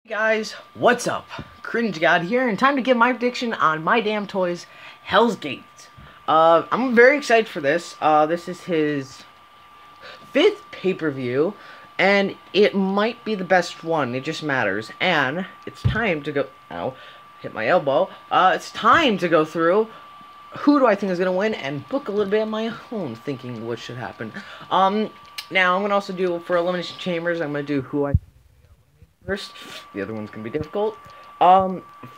Guys, what's up? Cringe God here, and time to give my prediction on My Damn Toys Hell's Gate. I'm very excited for this. This is his 5th pay-per-view, and it might be the best one. It just matters. And it's time to go. Ow, hit my elbow. It's time to go through who do I think is gonna win and book a little bit of my own thinking what should happen. Now I'm gonna also do for Elimination Chambers. I'm gonna do who I first. The other one's gonna be difficult.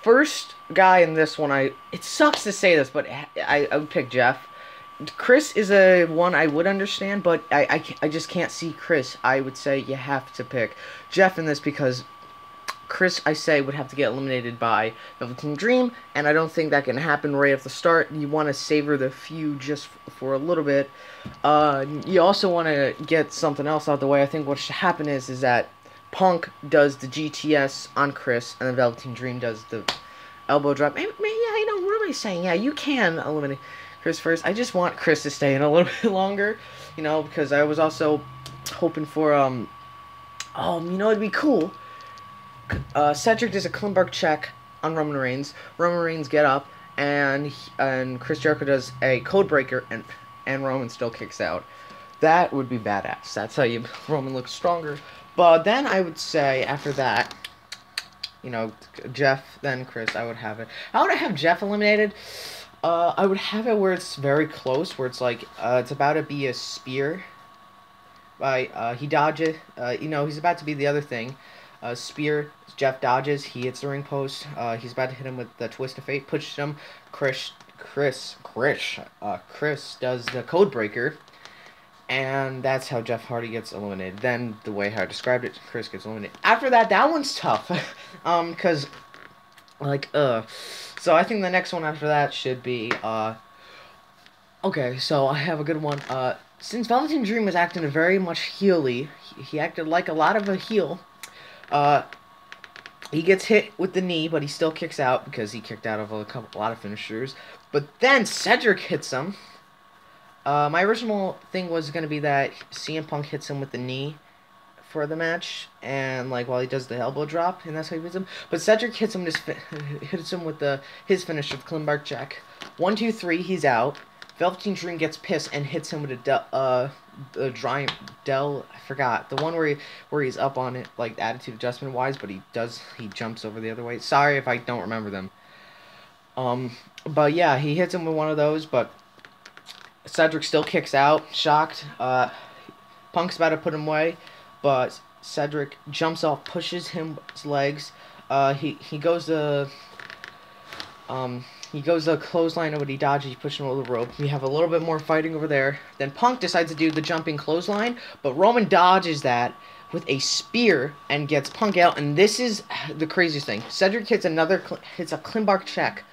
First guy in this one, it sucks to say this, but I would pick Jeff. Chris is a one I would understand, but I just can't see Chris. I would say you have to pick Jeff in this because Chris, I say, would have to get eliminated by Velveteen Dream, and I don't think that can happen right off the start. You want to savor the feud just for a little bit. You also want to get something else out of the way. I think what should happen is that Punk does the GTS on Chris, and then Velveteen Dream does the elbow drop. Yeah, what am I saying? Yeah, you can eliminate Chris first. I just want Chris to stay in a little bit longer, because I was also hoping for, it'd be cool. Cedric does a Klimbark check on Roman Reigns. Roman Reigns get up, and Chris Jericho does a code breaker, and Roman still kicks out. That would be badass. That's how Roman looks stronger. But then I would say after that, Jeff, then Chris, I would have it. How would I have Jeff eliminated? I would have it where it's very close, where it's like, it's about to be a spear. He dodges, he's about to be the other thing. Spear, Jeff dodges, he hits the ring post, he's about to hit him with the Twist of Fate, pushes him, Chris does the code breaker, and that's how Jeff Hardy gets eliminated. Then, the way how I described it, Chris gets eliminated. After that one's tough, because, so I think the next one after that should be, okay, so I have a good one. Since Velveteen Dream was acting very much heel-y, he acted like a lot of a heel. He gets hit with the knee, but he still kicks out because he kicked out of a lot of finishers. But then Cedric hits him. My original thing was going to be that CM Punk hits him with the knee for the match, and while he does the elbow drop, and that's how he hits him. But Cedric hits him with his finisher, the Klimbark check. 1, 2, 3, he's out. Velveteen Dream gets pissed and hits him with I forgot the one where he's up on it, attitude adjustment wise, but he jumps over the other way. Sorry if I don't remember them. But yeah, he hits him with one of those, but Cedric still kicks out, shocked. Punk's about to put him away, but Cedric jumps off, pushes his legs. He goes to clothesline, but he dodges, he pushes him over the rope. We have a little bit more fighting over there. Then Punk decides to do the jumping clothesline, but Roman dodges that with a spear and gets Punk out, and this is the craziest thing. Cedric hits a Klimbark check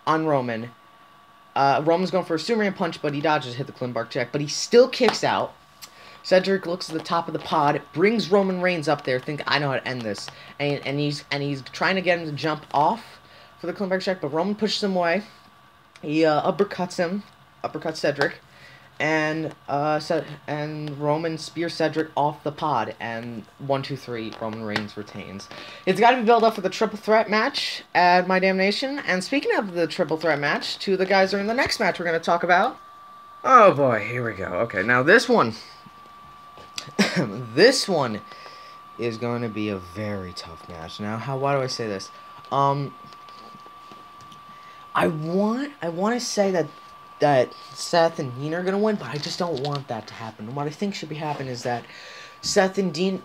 on Roman. Roman's going for a Superman punch, but he dodges, hit the Klimbark check, but he still kicks out. Cedric looks at the top of the pod, brings Roman Reigns up there, think I know how to end this, and he's trying to get him to jump off for the Klimbark check, but Roman pushes him away. He uppercuts Cedric, and Roman spears Cedric off the pod, and 1, 2, 3, Roman Reigns retains. It's got to be built up for the triple threat match at My Damn Nation. And speaking of the triple threat match, 2 of the guys are in the next match we're going to talk about. Oh boy, here we go. Okay, now this one, this one is going to be a very tough match. Now, why do I say this? I want to say that Seth and Dean are going to win, but I just don't want that to happen. What I think should be happening is that Seth and Dean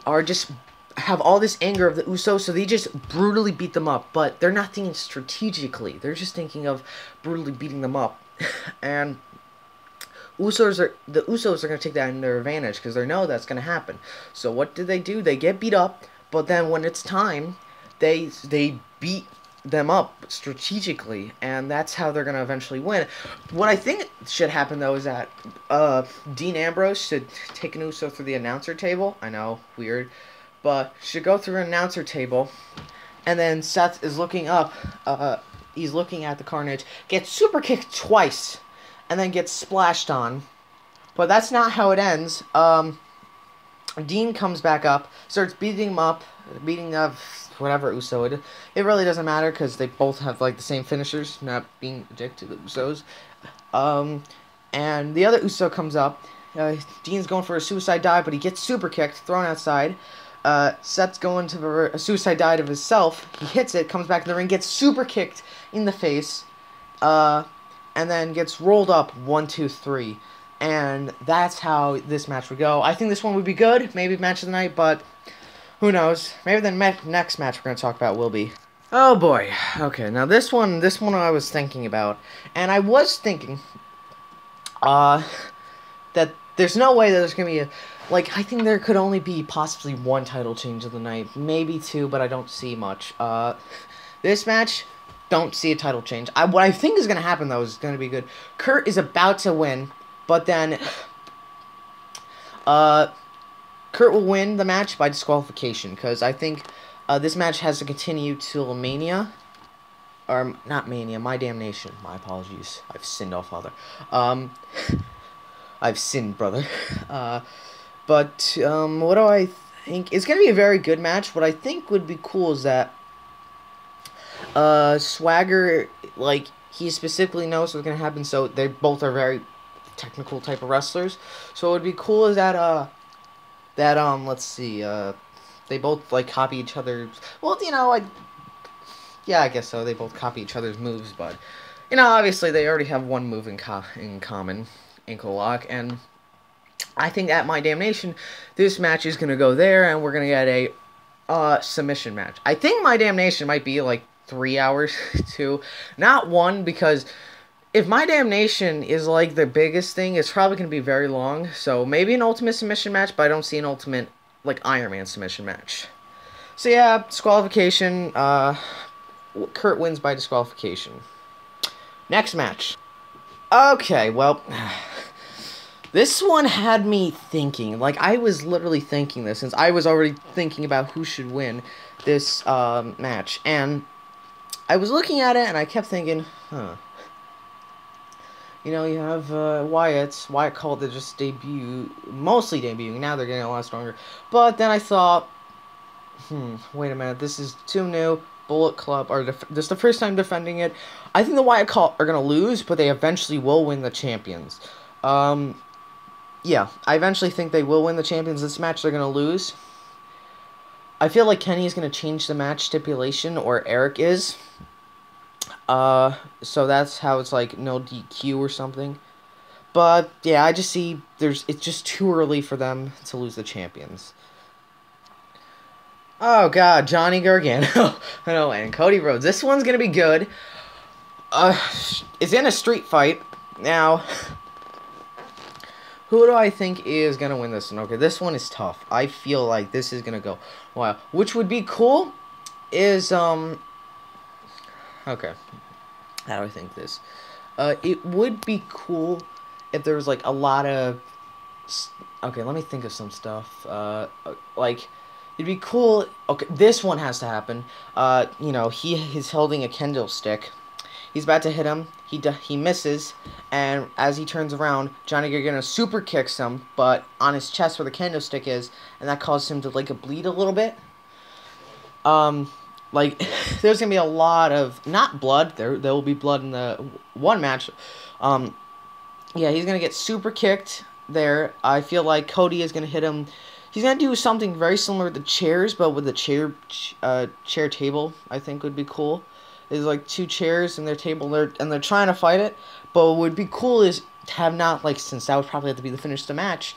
have all this anger of the Usos, so they just brutally beat them up, but they're not thinking strategically. They're just thinking of brutally beating them up. And the Usos are going to take that in their advantage because they know that's going to happen. So what do? They get beat up, but then when it's time, they beat them up strategically, and that's how they're going to eventually win. What I think should happen, though, is that Dean Ambrose should take an Uso through the announcer table. I know, weird, but should go through an announcer table, and then Seth is looking up. He's looking at the Carnage, gets super kicked twice, and then gets splashed on. But that's not how it ends. Dean comes back up, starts beating him up, beating up whatever Uso. It really doesn't matter because they both have like the same finishers, not being a dick to the Usos. And the other Uso comes up. Dean's going for a suicide dive, but he gets super kicked, thrown outside. Seth's going to a suicide dive of himself. He hits it, comes back in the ring, gets super kicked in the face, and then gets rolled up 1, 2, 3. And that's how this match would go. I think this one would be good, maybe match of the night, but who knows? Maybe the next match we're going to talk about will be. Oh boy. Okay, now this one I was thinking about, and I was thinking, that there's no way that there's going to be a, like, I think there could only be possibly one title change of the night, maybe two, but I don't see much. This match, don't see a title change. What I think is going to happen, though, is going to be good. Kurt is about to win, but then, Kurt will win the match by disqualification, because I think, this match has to continue till Mania. Or, not Mania, My Damnation. My apologies. I've sinned, all father. I've sinned, brother. But what do I think? It's going to be a very good match. What I think would be cool is that Swagger, like, he specifically knows what's going to happen, so they both are very technical type of wrestlers. So what would be cool is that, let's see, they both, like, copy each other's, well, you know, yeah, I guess so, they both copy each other's moves, but, you know, obviously they already have one move in common, ankle lock, and I think at My Damnation, this match is going to go there, and we're going to get a submission match. I think My Damnation might be, like, 3 hours, too. Not 1, because if My Damnation is, like, the biggest thing, it's probably going to be very long. So, maybe an Ultimate submission match, but I don't see an Ultimate, like, Iron Man submission match. So, yeah, disqualification. Kurt wins by disqualification. Next match. Okay, well, this one had me thinking. Like, I was literally thinking this, since I was already thinking about who should win this match. And I was looking at it, and I kept thinking, huh. You know, you have Wyatt called to just mostly debuting. Now they're getting a lot stronger. But then I thought, wait a minute, this is too new. Bullet Club, this is the first time defending it. I think the Wyatt Cult are going to lose, but they eventually will win the champions. Yeah, I eventually think they will win the champions. This match they're going to lose. I feel like Kenny is going to change the match stipulation, or Eric is. So that's how it's like no DQ or something. But yeah, I just see it's just too early for them to lose the champions. Oh god, Johnny Gargano and Cody Rhodes. This one's gonna be good. It's in a street fight. Now, who do I think is gonna win this one? Okay, this one is tough. I feel like this is gonna go wow. Which would be cool is okay. How do I think this? It would be cool if there was like a lot of. Okay, let me think of some stuff. Like. It'd be cool. Okay, this one has to happen. You know, he's holding a kendo stick. He's about to hit him. He misses, and as he turns around, Johnny Gargano super kicks him, but on his chest where the kendo stick is, and that causes him to like bleed a little bit. Like there's gonna be a lot of not blood. There will be blood in the one match. Yeah, he's gonna get super kicked there. I feel like Cody is gonna hit him. He's going to do something very similar with the chairs, but with the chair table, I think would be cool. There's like 2 chairs and their table, and they're trying to fight it. But what would be cool is to have not, like, since that would probably have to be the finish of the match.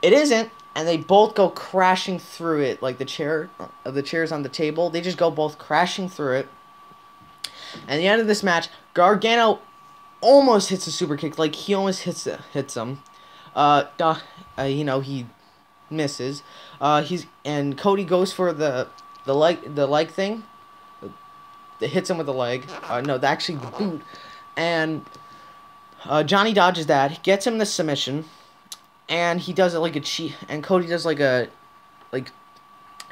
It isn't, and they both go crashing through it, like the chairs on the table. They just go both crashing through it. And at the end of this match, Gargano almost hits a super kick. Like, he almost hits him. You know, he misses. And Cody goes for the leg thing. That hits him with the leg. No, actually the boot. And Johnny dodges that. He gets him the submission. And he does it like a cheat. And Cody does like a I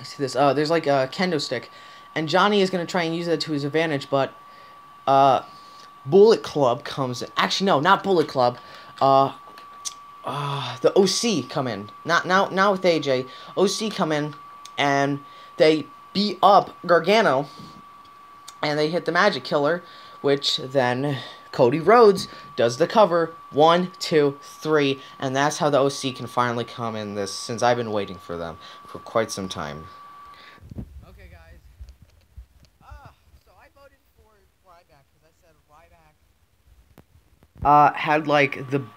see this. There's like a kendo stick. And Johnny is gonna try and use that to his advantage, but Bullet Club comes in. Actually, no, not Bullet Club. The OC come in. Not with AJ. OC come in, and they beat up Gargano, and they hit the Magic Killer, which then Cody Rhodes does the cover. 1, 2, 3, and that's how the OC can finally come in this, since I've been waiting for them for quite some time. Okay, guys. So I voted for Ryback because I said Ryback had like the. In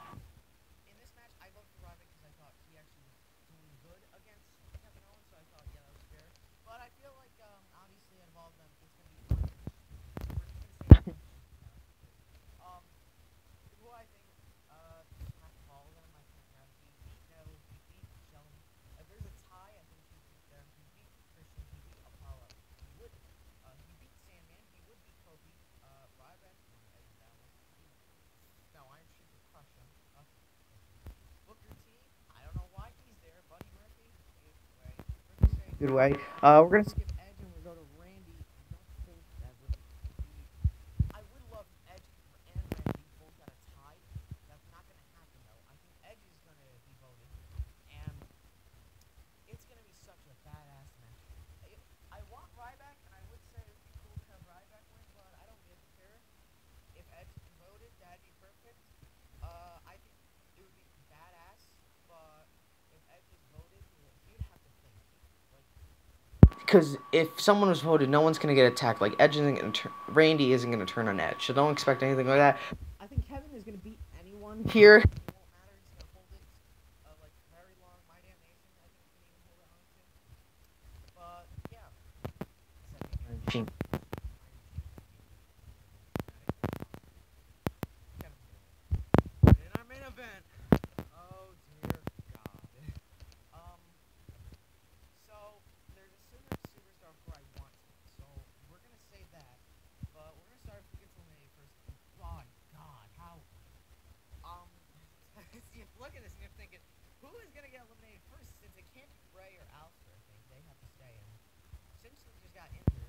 this match, I voted for Ryback because I thought he actually was doing good against Kevin Owens, so I thought, yeah, that was fair. But I feel like, obviously, out of all of them, it's gonna be. Who I think, half of all of them, I think he beat Shelton. If there's a tie, I think he beat them. He beat Christian, he beat Apollo. He beat Sandman, he would beat Kofi. Ryback, no, Iron Sheik would crush him. Booker T, I don't know why he's there. Buddy Murphy, good way. We're gonna skip Edge and we'll go to Randy. I don't think that would be. I would love Edge and Randy both got a tie. That's not gonna happen though. I think Edge is gonna be voted, and it's gonna be such a badass match. I want Ryback, and I would say it would be cool to have Ryback win, but I don't really care. If Edge voted, that'd be perfect. I think it would be badass, but if Edge is voted, you'd have to think. Because if someone was voted, no one's gonna get attacked. Like Edge isn't gonna Randy isn't gonna turn on Edge, so don't expect anything like that. I think Kevin is gonna beat anyone here. It won't matter. He's gonna hold it like very long. My Damn Nation, I think he can even hold it on to. But yeah. In our main event. Oh dear God. So there's a superstar before I want to. So we're gonna say that, but we're gonna start who gets eliminated first. My God, how? See, look at this, and you're thinking, who is gonna get eliminated first? Since it can't be Bray or Aleister, I think they have to stay in. Simpson just got injured.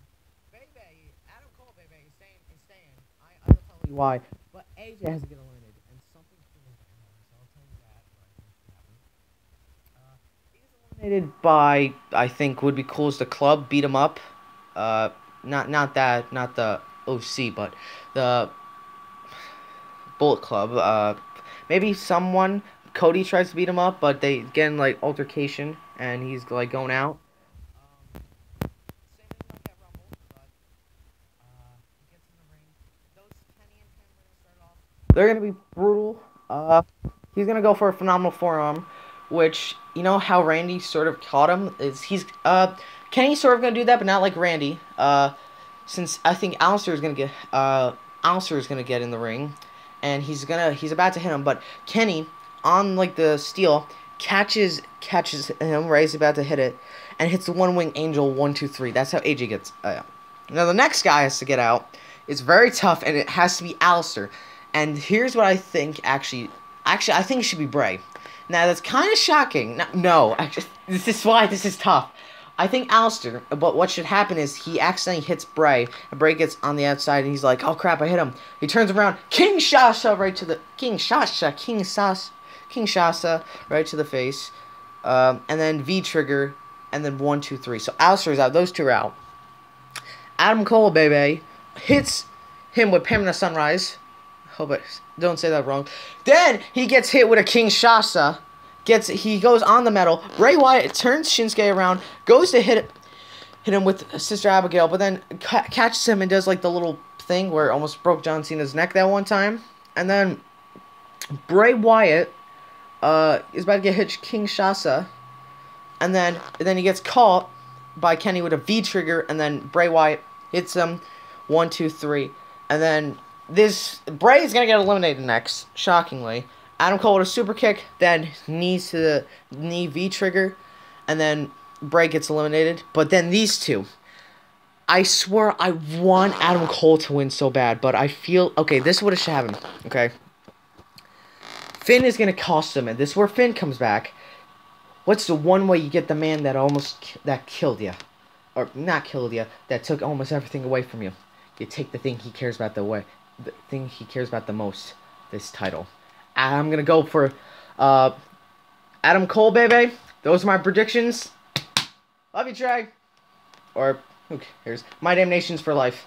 Bebe, Adam Cole, Bebe is staying. I will tell you why. But AJ has to get eliminated, and something cool is gonna happen. So I'll tell you that. But I think it's gonna happen. He gets eliminated by, I think would be cool as the Club beat him up. Not the OC, but the Bullet Club. Maybe someone, Cody tries to beat him up, but they get in like altercation, and he's like going out. Same thing like at Rumble, but he gets in the ring. Those Kenny and Tim are gonna start off. They're gonna be brutal. He's gonna go for a phenomenal forearm, which, you know how Randy sort of caught him? Kenny's sort of gonna do that, but not like Randy. Since I think Aleister is gonna get in the ring, and he's about to hit him, but Kenny on like the steel catches him right. He's about to hit it, and hits the one wing angel 1, 2, 3. That's how AJ gets out. Now the next guy has to get out. It's very tough, and it has to be Aleister. And here's what I think. Actually, I think it should be Bray. Now that's kind of shocking. No, actually, this is why this is tough. I think Aleister, but what should happen is he accidentally hits Bray, and Bray gets on the outside, and he's like, "Oh crap, I hit him." He turns around, Kinshasa right to the Kinshasa right to the face, and then V trigger, and then 1, 2, 3. So Aleister's out. Those two are out. Adam Cole, baby, hits him with Pamela Sunrise. Hope I don't say that wrong. Then he gets hit with a Kinshasa. He goes on the metal. Bray Wyatt turns Shinsuke around, goes to hit him with Sister Abigail, but then catches him and does like the little thing where it almost broke John Cena's neck that one time. And then Bray Wyatt is about to get hit Kinshasa, and then he gets caught by Kenny with a V trigger, and then Bray Wyatt hits him 1, 2, 3, and then Bray is gonna get eliminated next, shockingly. Adam Cole with a super kick, then knees to the knee V trigger, and then Bray gets eliminated. But then these two, I swear I want Adam Cole to win so bad, but I feel, okay, this is what should happen, okay? Finn is going to cost him, and this is where Finn comes back. What's the one way you get the man that killed you? Or not killed you, that took almost everything away from you? You take the thing he cares about the thing he cares about the most, this title. I'm going to go for Adam Cole, baby. Those are my predictions. Love you, Trey. or who cares? My Damn Nations for life.